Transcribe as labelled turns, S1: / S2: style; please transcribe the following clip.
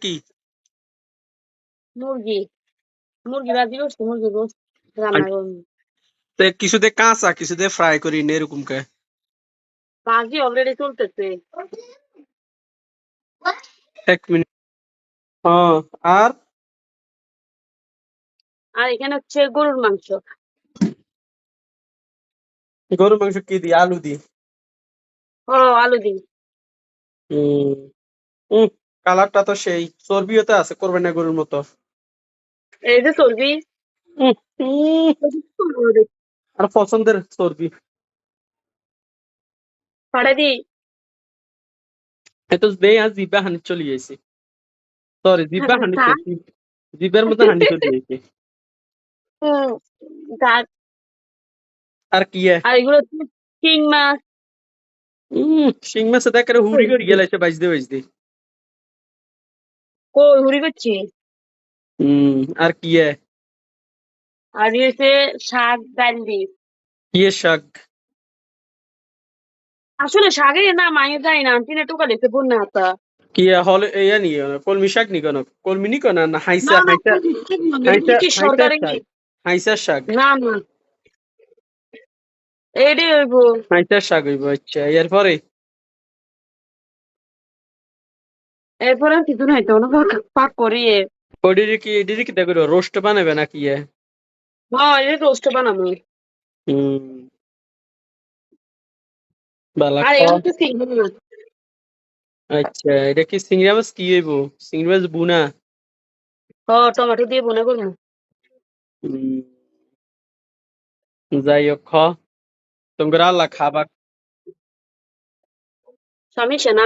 S1: কি
S2: মুরগি মুরগি ভাজি করছি মুরগি গোস্ত রান্না করবো
S1: কিছুতে কাঁচা কিছুতে ফ্রাই করি না এরকম কে
S2: ভাজি অলরেডি চলতেছে
S1: 1 মিনিট হ্যাঁ আর
S2: আর এখানে হচ্ছে গরুর মাংস
S1: গরু মাংস কি দি আলু দি
S2: ও আলু দিই
S1: হম হম কালারটা তো সেই চর্বিও তো আছে করবে না গরুর মতো
S2: এই যে চর্বি
S1: উম, উম, আর পছন্দের চর্বি
S2: পাড়ে দিই
S1: এত বে আর জিব্বা হানি চলে গেছে সরি জিব্বা হানি তো জিব্বার মধ্যে হানি চলে গেছে
S2: আর
S1: আর কি
S2: এগুলো হচ্ছে শিং মাছ
S1: শিং মাছে দেখে হুড়ি করে গেলাইছে বাজতে বাজতে
S2: কই হুড়ি করছি
S1: আর কি
S2: আর হচ্ছে শাক ডাল দিই
S1: কি শাক
S2: আসলে শাকের নাম আমি জানি না আন্টি না টোকা দিতে বন্যা হাতা
S1: কি হল ইয়া নি কলমি শাক নি কেন কলমি নি কেন না হাইসা
S2: না না
S1: হাইসা
S2: এটা
S1: হাইসা
S2: কি
S1: হাইসা
S2: সরকারি
S1: শাক হাইসা শাক
S2: না না এইটাই হইব
S1: হাইসা শাক হইব আচ্ছা এরপরে
S2: এরপরে কিছু নাই তো পাক করিয়ে
S1: ওডিরে কি দেখো রোস্ট বানাবে নাকি
S2: হ্যাঁ এটা রোস্ট বানাবো
S1: হুম বালা
S2: আর
S1: খাওয়া
S2: এগুলো হচ্ছে চিংড়ি মাছ
S1: আচ্ছা এটা কি চিংড়ি মাছ কি হইব চিংড়ি মাছ বুনা
S2: টমেটো দিয়ে বোনা করবো
S1: হুম, যাই হোক তোমরা আল্লাহ খাবা
S2: সমস্যা না